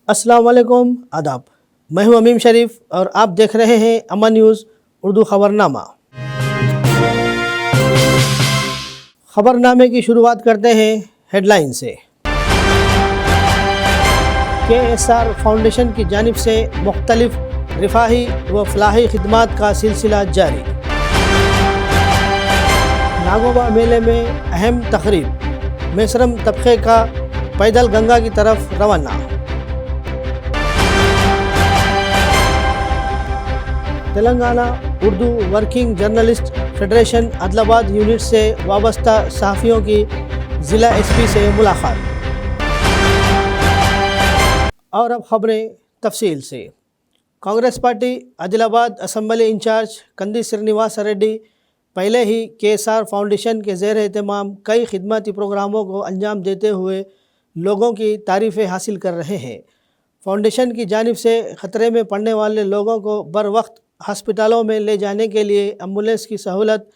अस्सलाम वालेकुम, आदाब। मैं हूं अमीम शरीफ और आप देख रहे हैं अमन न्यूज़ उर्दू खबरनामा। खबरनामे की शुरुआत करते हैं हेडलाइन से। KSR फाउंडेशन की जानिब से मुख्तलिफ रिफाही व फलाही खिदमात का सिलसिला जारी। नागोबा मेले में अहम तकरीब, मेसरम तबके का पैदल गंगा की तरफ रवाना। Telangana Urdu working journalist federation Adilabad unit से वाबस्ता सहाफ़ियों की ज़िला SP से मुलाकात। और अब खबरें तफसील से। Congress party Adilabad assembly incharge Kandi Srinivas Reddy पहले ही KSR फाउंडेशन के ज़ेर एहतमाम कई खिदमती प्रोग्रामों को अंजाम देते हुए लोगों की तारीफ़ें हासिल कर रहे हैं। फाउंडेशन की जानिब से ख़तरे में पड़ने वाले लोगों को बर वक्त हस्पतालों में ले जाने के लिए एम्बुलेंस की सहूलत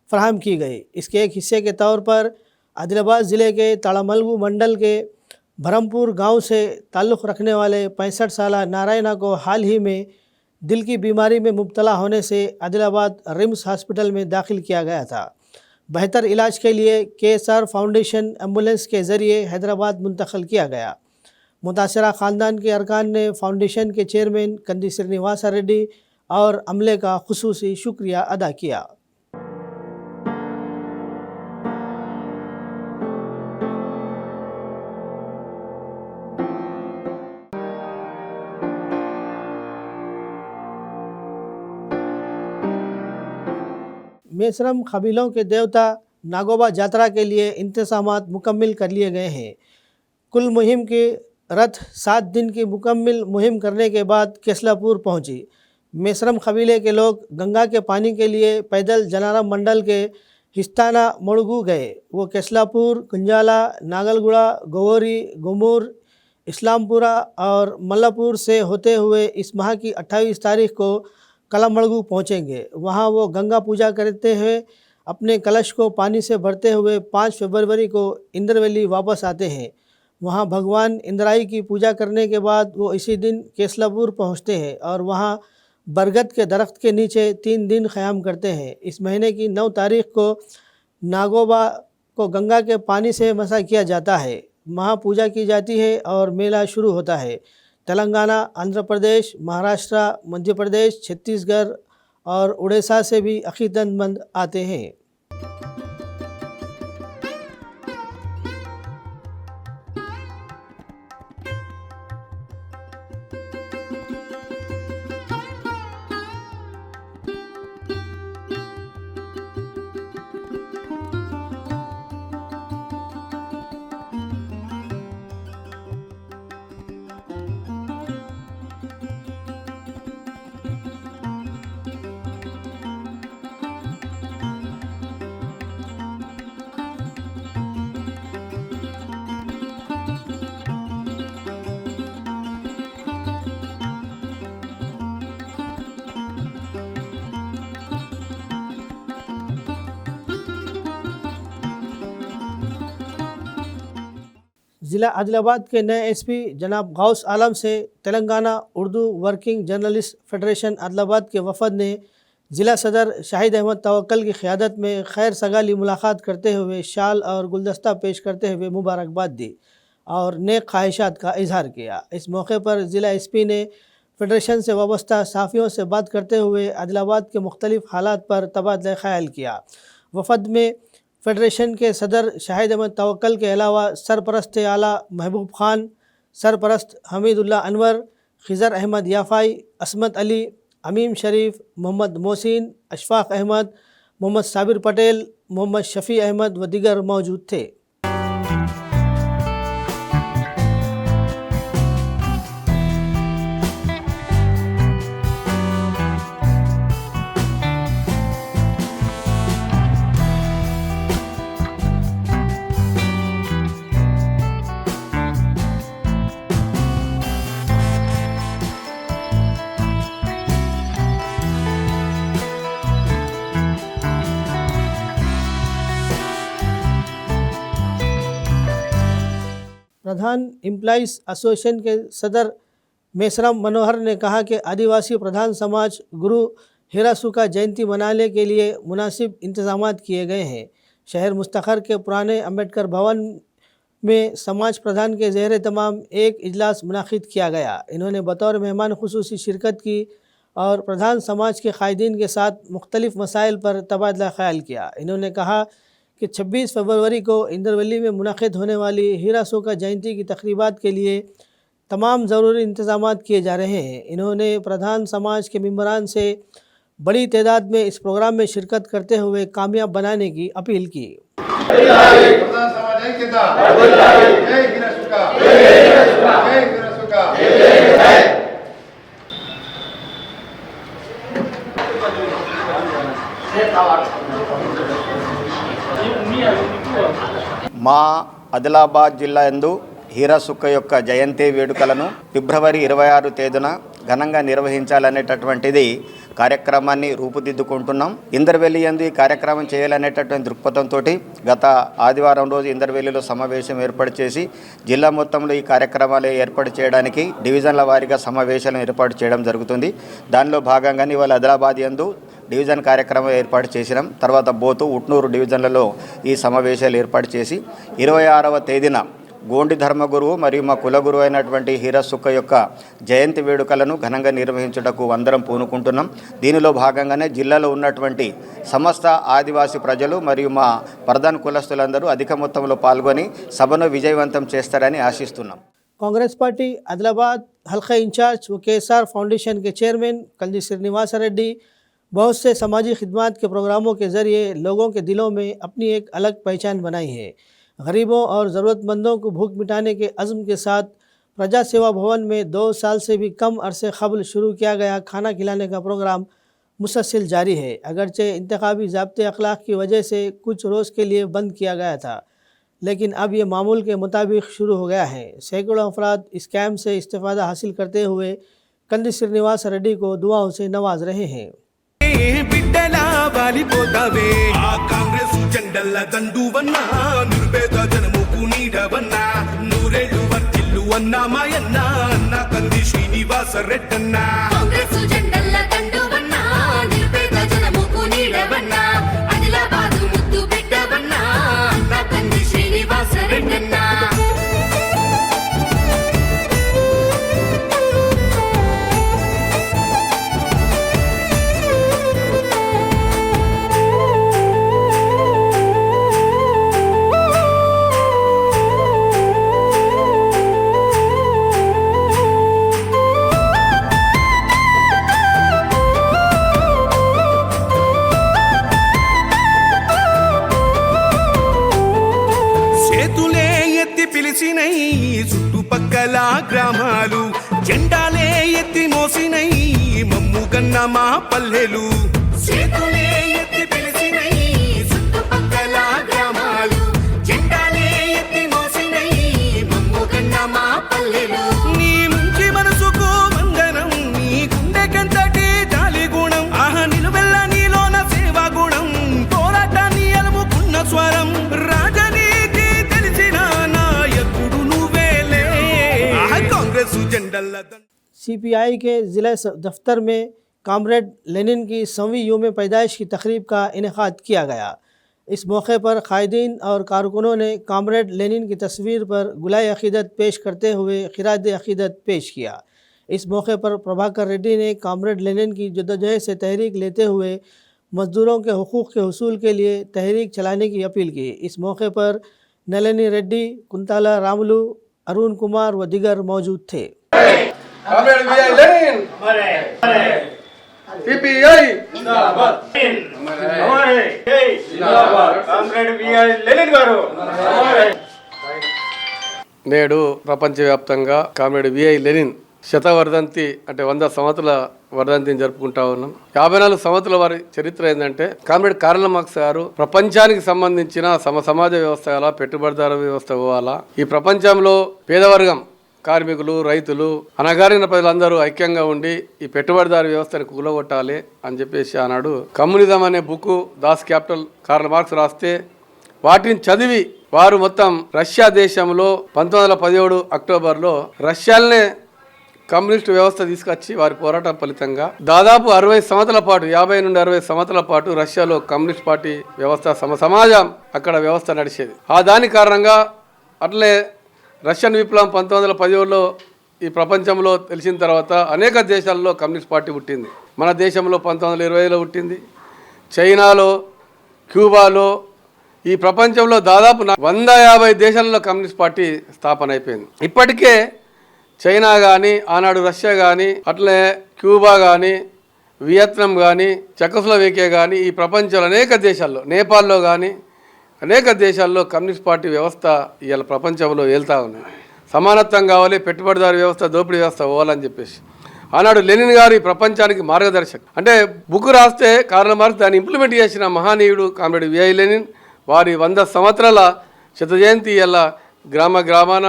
फराहम की गई। इसके एक हिस्से के तौर पर आदिलाबाद ज़िले के ताड़ामलगू मंडल के भरमपुर गांव से ताल्लुक़ रखने वाले 65 साला नारायणा को हाल ही में दिल की बीमारी में मुब्तला होने से आदिलाबाद रिम्स हॉस्पिटल में दाखिल किया गया था। बेहतर इलाज के लिए KSR फाउंडेशन एम्बुलेंस के ज़रिए हैदराबाद मुंतक़ल किया गया। मुतासरा ख़ानदान के अरकान ने फाउंडेशन के चेयरमैन कंदी श्रीनिवास रेड्डी और अमले का खुसूसी शुक्रिया अदा किया। मेसरम कबीलों के देवता नागोबा यात्रा के लिए इंतज़ामात मुकम्मिल कर लिए गए हैं। कुल मुहिम की रथ 7 दिन की मुकम्मिल मुहिम करने के बाद केसलापुर पहुंची। मेसरम कबीले के लोग गंगा के पानी के लिए पैदल जनारम मंडल के हिस्ताना मड़गू गए। वो केसलापुर, कुंजाला, नागलगुड़ा, गोवरी, गुमूर, इस्लामपुरा और मल्लापुर से होते हुए इस माह की 28 तारीख को कलामड़गू पहुँचेंगे। वहाँ वो गंगा पूजा करते हुए अपने कलश को पानी से भरते हुए 5 फरवरी को इंद्रवैली वापस आते हैं। वहाँ भगवान इंद्राई की पूजा करने के बाद वो इसी दिन केसलापुर पहुँचते हैं और वहाँ बरगद के दरख्त के नीचे 3 दिन क़याम करते हैं। इस महीने की 9 तारीख को नागोबा को गंगा के पानी से मसा किया जाता है। महापूजा की जाती है और मेला शुरू होता है। तेलंगाना, आंध्र प्रदेश, महाराष्ट्र, मध्य प्रदेश, छत्तीसगढ़ और उड़ीसा से भी अक़ीदतमंद आते हैं। ज़िला आदिलाबाद के नए SP जनाब गौस आलम से Telangana Urdu working journalist federation Adilabad के वफद ने ज़िला सदर शाहिद अहमद तवक्कल की क़यादत में खैर सगाली मुलाकात करते हुए शाल और गुलदस्ता पेश करते हुए मुबारकबाद दी और नेक ख्वाहिशात का इजहार किया। इस मौके पर ज़िला SP ने फेडरेशन से वाबस्ता सहाफ़ियों से बात करते हुए आदिलाबाद के मुख्तलिफ़ हालात पर तबादला ख़याल किया। वफद में फेडरेशन के सदर शाहिद अहमद तवक्कल के अलावा सरपरस्त आला महबूब ख़ान, सरपरस्त हमीदुल्लाह अनवर, खिज़र अहमद याफ़ाई, असमत अली, अमीम शरीफ, मोहम्मद मोहसिन, अशफाक़ अहमद, मोहम्मद साबिर पटेल, मोहम्मद शफ़ी अहमद व दीगर मौजूद थे। प्रधान एम्प्लॉइज़ एसोसिएशन के सदर मेसरम मनोहर ने कहा कि आदिवासी प्रधान समाज गुरु हीरासु का जयंती मनाने के लिए मुनासिब इंतजाम किए गए हैं। शहर मुस्तखर के पुराने अम्बेडकर भवन में समाज प्रधान के ज़ेर तमाम एक इजलास मुनाकिद किया गया। इन्होंने बतौर मेहमान खुसूसी शिरकत की और प्रधान समाज के कायदीन के साथ मुख्तलिफ मसाइल पर तबादला ख्याल किया। इन्होंने कहा कि 26 फरवरी को इंदरवली में मुनाकिद होने वाली हीरासु का जयंती की तकरीबात के लिए तमाम ज़रूरी इंतजाम किए जा रहे हैं। इन्होंने प्रधान समाज के मेंबरान से बड़ी तादाद में इस प्रोग्राम में शिरकत करते हुए कामयाब बनाने की अपील की। మా ఆదిలాబాద్ జిల్లా యందు హీరాసుక్క యొక్క జయంతి వేడుకలను ఫిబ్రవరి 26 తేదీన ఘనంగా నిర్వహించాలనేటటువంటిది కార్యక్రమాన్ని రూపుదిద్దుకుంటున్నాం. ఇందర్వెల్లి యందు ఈ కార్యక్రమం చేయాలనేటటువంటి దృక్పథంతో గత ఆదివారం రోజు ఇందర్వెల్లిలో సమావేశం ఏర్పాటు చేసి జిల్లా మొత్తంలో ఈ కార్యక్రమాలు ఏర్పాటు చేయడానికి డివిజన్ల వారీగా సమావేశాలను ఏర్పాటు చేయడం జరుగుతుంది. దానిలో భాగంగానే ఇవాళ ఆదిలాబాద్ యందు డివిజన్ కార్యక్రమం ఏర్పాటు చేసినాం. తర్వాత బోతు ఉట్నూరు డివిజన్లలో ఈ సమావేశాలు ఏర్పాటు చేసి 26వ తేదీన గోండి ధర్మగురువు మరియు మా కులగురువు అయినటువంటి హీరాసుక్క యొక్క జయంతి వేడుకలను ఘనంగా నిర్వహించుటకు అందరం పూనుకుంటున్నాం. దీనిలో భాగంగానే జిల్లాలో ఉన్నటువంటి సమస్త ఆదివాసీ ప్రజలు మరియు మా ప్రధాన కులస్తులందరూ అధిక మొత్తంలో పాల్గొని సభను విజయవంతం చేస్తారని ఆశిస్తున్నాం. कांग्रेस पार्टी आदिलाबाद हल्का इंचार्ज व KSR फाउंडेशन के चेयरमैन कंदी श्रीनिवास रेड्डी बहुत से समाजी खिदमत के प्रोग्रामों के ज़रिए लोगों के दिलों में अपनी एक अलग पहचान बनाई है। गरीबों और ज़रूरतमंदों को भूख मिटाने के अज़्म के साथ प्रजा सेवा भवन में 2 साल से भी कम अरसे क़ब्ल शुरू किया गया खाना खिलाने का प्रोग्राम मुसलसल जारी है। अगरचे इंतखाबी ज़ाब्ते अखलाक की वजह से कुछ रोज़ के लिए बंद किया गया था, लेकिन अब ये मामूल के मुताबिक शुरू हो गया है। सैकड़ों अफराद इस कैम्प से इस्तेफ़ादा हासिल करते हुए कंदी श्रीनिवास रेड्डी को दुआओं से नवाज रहे हैं। బిడ్డలా వాలిపోతావే ఆ కాంగ్రెస్ జెండల దండువన్నా నిర్భేద జనముకు నీడవన్నా నూరేళ్ళు వర్తిల్లు అన్నా మాయన్న అన్న కంది శ్రీనివాస రెడ్డన్నా కాంగ్రెస్ జెండల దండువన్నా నిర్భేద జనముకు నీడవన్నా ఆదిలాబాదు ముద్దు బిడ్డవన్నా అన్న కంది శ్రీనివాస రెడ్డన్నా పిలిచినై చుట్టుపక్కల గ్రామాలు జెండాలే ఎత్తి మోసినై మమ్ముగన్న మా పల్లెలు చేతులే ఎత్తి పిలిచినై చుట్టుపక్కల గ్రామాలు జెండాలే ఎత్తి మోసినై మమ్ముగన్న మా పల్లెలు నీ మంచి మనసుకు వందనం నీ గుండెకంతటి జాలి గుణం ఆహా నిలువెల్ల నీలోన సేవా గుణం పోరాటాన్ని అలుముకున్న స్వరం CPI के ज़िला दफ्तर में कामरेड लेनिन की 100वीं योम पैदाइश की तकरीब का इनेकाद किया गया। इस मौके पर कायदीन और कारकुनों ने कामरेड लेनिन की तस्वीर पर गुलाए अक़ीदत पेश करते हुए खिराज अक़ीदत पेश किया। इस मौके पर प्रभाकर रेड्डी ने कामरेड लेनिन की जद्दोजहद से तहरीक लेते हुए मजदूरों के हुकूक़ के हुसूल के लिए तहरीक चलाने की अपील की। इस मौके पर नलिनी रेड्डी, कुंताला रामुलु, अरुण कुमार व दिगर मौजूद थे। कामरेड वीआई लेनिन सीपीआई जिंदाबाद हमारे जिंदाबाद कामरेड वीआई लेनिन గారు నేడు ప్రపంచవ్యాప్తంగా కామ్రేడ్ విఐ లెనిన్ శతవర్ధంతి అంటే 100 సంవత్సరాల వర్ధంతిని జరుపుకుంటా ఉన్నాం. 54 సంవత్సరాల వారి చరిత్ర ఏంటంటే కామ్రేడ్ కార్ల్ మార్క్స్ గారు ప్రపంచానికి సంబంధించిన సమాజ వ్యవస్థ ఎలా, పెట్టుబడిదారు వ్యవస్థ పోవాలా, ఈ ప్రపంచంలో పేదవర్గం, కార్మికులు, రైతులు, అనగారిన ప్రజలందరూ ఐక్యంగా ఉండి ఈ పెట్టుబడిదారు వ్యవస్థను కూలగొట్టాలి అని చెప్పేసి ఆనాడు కమ్యూనిజం అనే book Das capital Karl Marx రాస్తే వాటిని చదివి వారు మొత్తం రష్యా దేశంలో 1917 అక్టోబర్లో రష్యాలనే కమ్యూనిస్టు వ్యవస్థ తీసుకొచ్చి వారి పోరాటం ఫలితంగా దాదాపు 60 సంవత్సరాల పాటు 50 నుండి 60 సంవత్సరాల పాటు రష్యాలో కమ్యూనిస్ట్ పార్టీ వ్యవస్థ సమాజం అక్కడ వ్యవస్థ నడిచేది. దాని కారణంగా అట్లే రష్యన్ విప్లవం 1917లో ఈ ప్రపంచంలో తెలిసిన తర్వాత అనేక దేశాల్లో కమ్యూనిస్ట్ పార్టీ పుట్టింది. మన దేశంలో 1920లో పుట్టింది, చైనాలో, క్యూబాలో, ఈ ప్రపంచంలో దాదాపు 150 దేశాలలో కమ్యూనిస్ట్ పార్టీ స్థాపన అయిపోయింది. ఇప్పటికే చైనా కానీ, ఆనాడు రష్యా కానీ, అట్లే క్యూబా కానీ, వియత్నాం కానీ, చెకోస్లోవేకియా కానీ, ఈ ప్రపంచంలో అనేక దేశాల్లో, నేపాల్లో కానీ అనేక దేశాల్లో కమ్యూనిస్ట్ పార్టీ వ్యవస్థ ఇవాళ ప్రపంచంలో వెళ్తూ ఉంది. సమానత్వం కావాలి, పెట్టుబడిదారు వ్యవస్థ, దోపిడీ వ్యవస్థ పోవాలని చెప్పేసి ఆనాడు లెనిన్ గారు ఈ ప్రపంచానికి మార్గదర్శక్. అంటే బుక్ రాస్తే కార్ల్ మార్క్స్ దాన్ని ఇంప్లిమెంట్ చేసిన మహానీయుడు కామ్రేడ్ విఐ లెనిన్. వారి 100 సంవత్సరాల శత జయంతి ఇలా గ్రామాన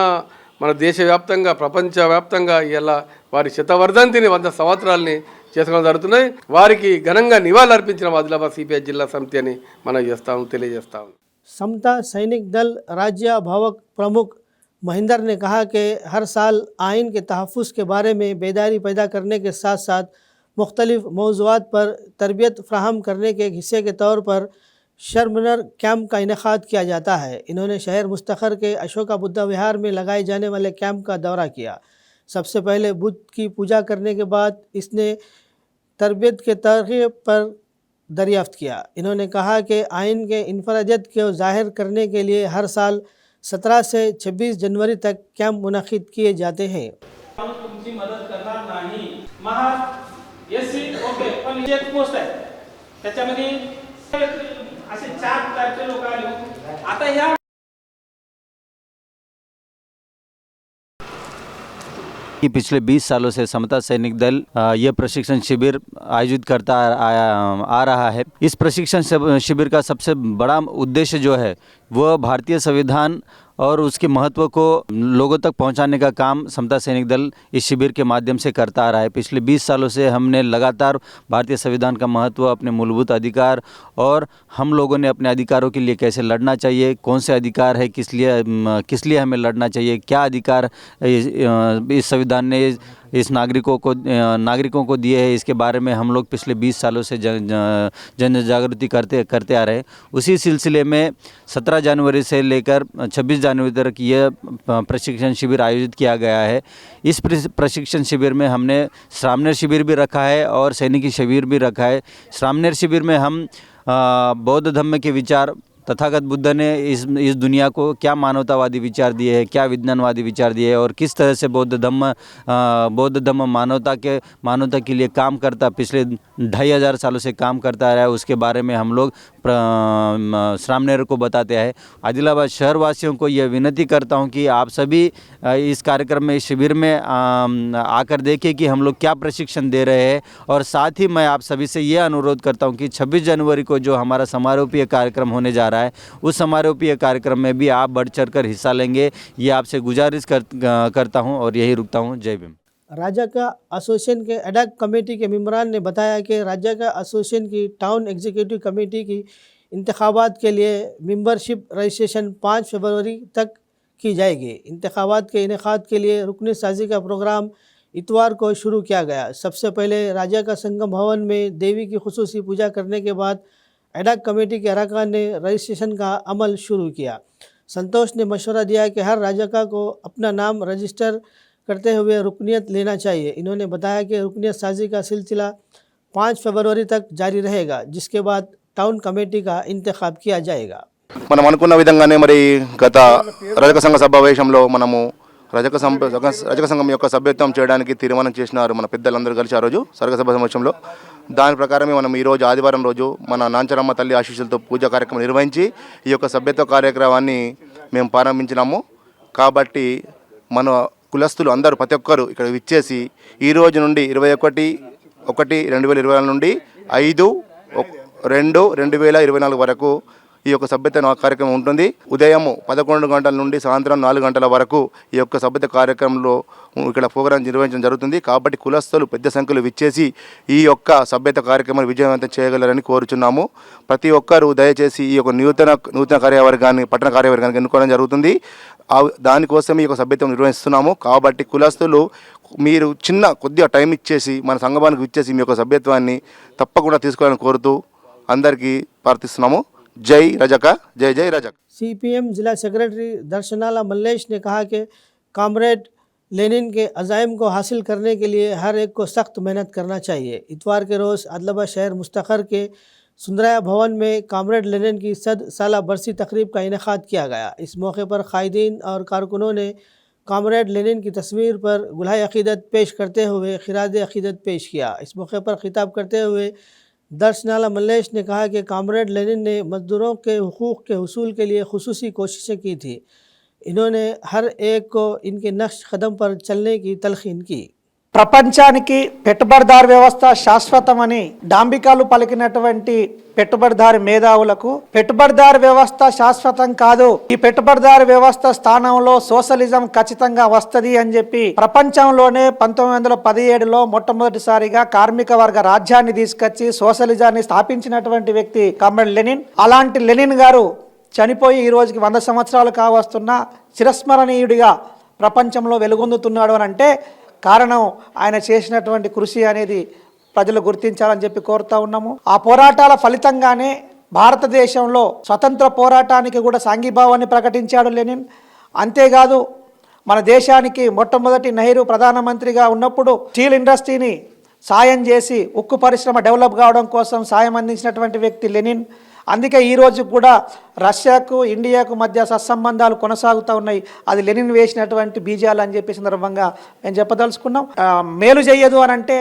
మన దేశవ్యాప్తంగా, ప్రపంచవ్యాప్తంగా ఇలా వారి శతవర్ధంతిని 100 సంవత్సరాలని చేసుకోవడం జరుగుతున్నాయి. వారికి ఘనంగా నివాళులు అర్పించిన ఆదిలాబాద్ సిపిఐ జిల్లా సమితి అని మనం తెలియజేస్తాం. समता सैनिक दल राज्य भावक प्रमुख महेंद्र ने कहा कि हर साल आइन के तहफ़्फ़ुज़ के बारे में बेदारी पैदा करने के साथ साथ मुख्तलिफ़ मौज़ूआत पर तरबियत फ़राहम करने के एक हिस्से के तौर पर शर्मनर कैंप का इनेकाद किया जाता है. इन्होंने शहर मुस्तखर के अशोका बुद्धा विहार में लगाए जाने वाले कैंप का दौरा किया. सबसे पहले बुद्ध की पूजा करने के बाद इसने तरबियत के तरीक़े पर दरियाफ्त किया. इन्होंने कहा कि आइन के इनफरादियत को ज़ाहिर करने के लिए हर साल 17 से 26 जनवरी तक कैंप मुनक़िद किए जाते हैं. तुमची मदत करणार नाही. एससी ओके, पण एक पोस्ट आहे त्याच्यामध्ये असे 4 प्रकारचे लोक आले. आता ह्या कि पिछले 20 सालों से समता सैनिक दल ये प्रशिक्षण शिविर आयोजित करता आ रहा है. इस प्रशिक्षण शिविर का सबसे बड़ा उद्देश्य जो है वह भारतीय संविधान और उसके महत्व को लोगों तक पहुंचाने का काम समता सैनिक दल इस शिविर के माध्यम से करता आ रहा है. पिछले 20 सालों से हमने लगातार भारतीय संविधान का महत्व, अपने मूलभूत अधिकार और हम लोगों ने अपने अधिकारों के लिए कैसे लड़ना चाहिए, कौन से अधिकार है, किस लिए हमें लड़ना चाहिए, क्या अधिकार इस संविधान ने इस नागरिकों को दिए हैं, इसके बारे में हम लोग पिछले 20 सालों से जन जागृति करते आ रहे हैं. उसी सिलसिले में 17 जनवरी से लेकर 26 जनवरी तक ये प्रशिक्षण शिविर आयोजित किया गया है. इस प्रशिक्षण शिविर में हमने श्रामणेर शिविर भी रखा है और सैनिकी शिविर भी रखा है. श्रामणेर शिविर में हम बौद्ध धर्म के विचार, तथागत बुद्ध ने इस दुनिया को क्या मानवतावादी विचार दिए हैं, क्या विज्ञानवादी विचार दिए हैं और किस तरह से बौद्ध धर्म मानवता के लिए काम करता, पिछले 2500 सालों से काम करता रहा है, उसके बारे में हम लोग श्रामणेर को बताते हैं. आदिलाबाद शहर वासियों को यह विनती करता हूं कि आप सभी इस कार्यक्रम में, इस शिविर में आकर देखें कि हम लोग क्या प्रशिक्षण दे रहे हैं. और साथ ही मैं आप सभी से ये अनुरोध करता हूं कि 26 जनवरी को जो हमारा समारोपीय कार्यक्रम होने जा रहा है, उस समारोपीय कार्यक्रम में भी आप बढ़ चढ़ कर हिस्सा लेंगे, ये आपसे गुजारिश करता हूं और यही रुकता हूं. जय भीम. राज्य का एसोसिएशन के एडक कमेटी के मेंबरान ने बताया कि राज्य का एसोसिएशन की टाउन एग्जीक्यूटिव कमेटी की इंतखाबात के लिए मेंबरशिप रजिस्ट्रेशन 5 फरवरी तक की जाएगी. इंतखाबात के इनेकाद के लिए रुकनी साजी का प्रोग्राम इतवार को शुरू किया गया. सबसे पहले राज्य का संगम भवन में देवी की खुसूसी पूजा करने के बाद एडक कमेटी के अरकान ने रजिस्ट्रेशन का अमल शुरू किया. संतोष ने मशवरा दिया कि हर राज्यका को अपना नाम रजिस्टर करते हुए रुकनीत लेना चाहिए. इन्होंने बताया कि रुकनीत साजी का सिलसिला 5 फरवरी तक जारी रहेगा, जिसके बाद टाउन कमेटी का इंतखाब किया जाएगा. మనం అనుకున్న విధంగానే మరి గత రజక సంఘ సమావేశంలో మనము రజక సంఘం యొక్క సభ్యత్వం చేయడానికి తీర్మానం చేసినారు మన పెద్దలందరూ కలిసి ఆ రోజు సర్గసభ సమక్షంలో. దాని ప్రకారమే మనం ఈరోజు ఆదివారం రోజు మన నాంచరమ్మ తల్లి ఆశీస్సులతో పూజా కార్యక్రమం నిర్వహించి ఈ యొక్క సభ్యత్వ కార్యక్రమాన్ని మేము ప్రారంభించినాము. కాబట్టి మన కులస్తులు అందరూ ప్రతి ఒక్కరు ఇక్కడ విచ్చేసి ఈ రోజు నుండి 21/1/2024 నుండి 5/2/2024 వరకు ఈ యొక్క సభ్యత కార్యక్రమం ఉంటుంది. ఉదయం 11 గంటల నుండి సాయంత్రం 4 గంటల వరకు ఈ యొక్క సభ్యత కార్యక్రమంలో ఇక్కడ ప్రోగ్రాం నిర్వహించడం జరుగుతుంది. కాబట్టి కులస్తులు పెద్ద సంఖ్యలో విచ్చేసి ఈ యొక్క సభ్యత కార్యక్రమాన్ని విజయవంతం చేయగలరని కోరుచున్నాము. ప్రతి ఒక్కరూ దయచేసి ఈ యొక్క నూతన కార్యవర్గాన్ని పట్టణ కార్యవర్గానికి ఎన్నుకోవడం జరుగుతుంది. దానికోసం ఈ యొక్క సభ్యత్వం నిర్వహిస్తున్నాము. కాబట్టి కులస్తులు మీరు కొద్దిగా టైం ఇచ్చేసి మన సంఘానికి ఇచ్చేసి మీ యొక్క సభ్యత్వాన్ని తప్పకుండా తీసుకోవాలని కోరుతూ అందరికీ ప్రార్థిస్తున్నాము. जय रजक, जय जय रजक। सीपीएम जिला सेक्रेटरी दर्शनाला मल्लेश ने कहा कि कॉमरेड लेनिन के अज़ाइम को हासिल करने के लिए हर एक को सख्त मेहनत करना चाहिए। इतवार के रोज़ आदिलाबाद शहर मुस्तखर के सुंदराया भवन में कॉमरेड लेनिन की 100 साला बरसी तकरीब का इनेकाद किया गया। इस मौके पर कायदीन और कारकुनों ने कॉमरेड लेनिन की तस्वीर पर गुलाह अक़ीदत पेश करते हुए खिराज अक़ीदत पेश किया। इस मौके पर खिताब करते हुए दर्शनाला मल्लेश ने कहा कि कॉमरेड लेनिन ने मजदूरों के हुकूक़ के हुसूल के लिए खुसूसी कोशिशें की थी। इन्होंने हर एक को इनके नक्श कदम पर चलने की तलखीन की। ప్రపంచానికి పెట్టుబడిదారు వ్యవస్థ శాశ్వతమని డాంబికాలు పలికినటువంటి పెట్టుబడిదారు మేధావులకు పెట్టుబడిదారు వ్యవస్థ శాశ్వతం కాదు, ఈ పెట్టుబడిదారు వ్యవస్థ స్థానంలో సోషలిజం ఖచ్చితంగా వస్తది అని చెప్పి ప్రపంచంలోనే 1917లో మొట్టమొదటిసారిగా కార్మిక వర్గ రాజ్యాన్ని తీసుకొచ్చి సోషలిజాన్ని స్థాపించినటువంటి వ్యక్తి కమ్రేడ్ లెనిన్. అలాంటి లెనిన్ గారు చనిపోయి ఈ రోజుకి 100 సంవత్సరాలు కావస్తున్న చిరస్మరణీయుడిగా ప్రపంచంలో వెలుగొందుతున్నాడు అని అంటే కారణం ఆయన చేసినటువంటి కృషి అనేది ప్రజలు గుర్తించాలని చెప్పి కోరుతా ఉన్నాము. ఆ పోరాటాల ఫలితంగానే భారతదేశంలో స్వతంత్ర పోరాటానికి కూడా సాంఘీభావాన్ని ప్రకటించాడు లెనిన్. అంతేకాదు మన దేశానికి మొట్టమొదటి నెహ్రూ ప్రధానమంత్రిగా ఉన్నప్పుడు స్టీల్ ఇండస్ట్రీని సాయం చేసి ఉక్కు పరిశ్రమ డెవలప్ కావడం కోసం సాయం అందించినటువంటి వ్యక్తి లెనిన్. అందుకే ఈరోజు కూడా రష్యాకు ఇండియాకు మధ్య సత్సంబంధాలు కొనసాగుతూ ఉన్నాయి. అది లెనిన్ వేసినటువంటి బీజాలు అని చెప్పి సందర్భంగా మేము చెప్పదలుచుకున్నాం. మేలు చేయదు అని అంటే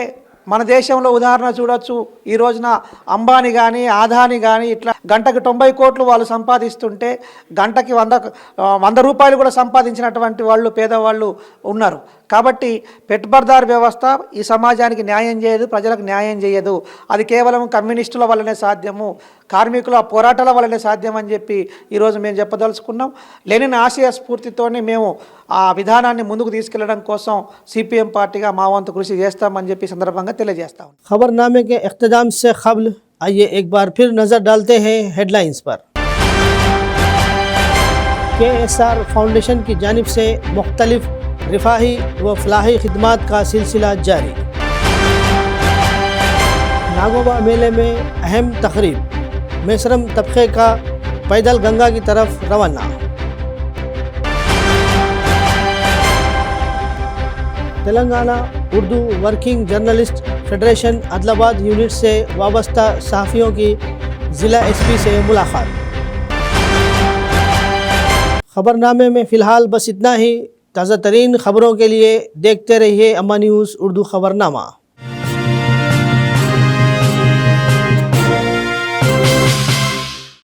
మన దేశంలో ఉదాహరణ చూడొచ్చు. ఈ రోజున అంబానీ కానీ ఆదాని కానీ ఇట్లా గంటకు 90 కోట్లు వాళ్ళు సంపాదిస్తుంటే గంటకి 100 రూపాయలు కూడా సంపాదించినటువంటి వాళ్ళు పేదవాళ్ళు ఉన్నారు. కాబట్టి పెట్టుబడిదారు వ్యవస్థ ఈ సమాజానికి న్యాయం చేయదు, ప్రజలకు న్యాయం చేయదు. అది కేవలం కమ్యూనిస్టుల వల్లనే సాధ్యము, కార్మికుల పోరాటాల వల్లనే సాధ్యం అని చెప్పి ఈరోజు మేము చెప్పదలుచుకున్నాం. లెనిన్ ఆశయ స్ఫూర్తితోనే మేము ఆ విధానాన్ని ముందుకు తీసుకెళ్లడం కోసం సిపిఎం పార్టీగా మా వంతు కృషి చేస్తామని చెప్పి సందర్భంగా తెలియజేస్తాం. खबरनामे के इख्तिताम से क़ब्ल आइए एक बार फिर नज़र डालते हैं हेडलाइंस पर। KSR फाउंडेशन की जानिब से मुख्तलिफ रिफाही व फलाही खिदमात का सिलसिला जारी। नागोबा मेले में अहम तकरीब, मेसरम तबके का पैदल गंगा की तरफ रवाना। Telangana Urdu working journalist federation Adilabad unit से वाबस्ता सहाफ़ियों की ज़िला SP से मुलाकात। ख़बरनामे में फ़िलहाल बस इतना ही। ताज़ा तरीन ख़बरों के लिए देखते रहिए अम्मा न्यूज़ उर्दू ख़बरनामा।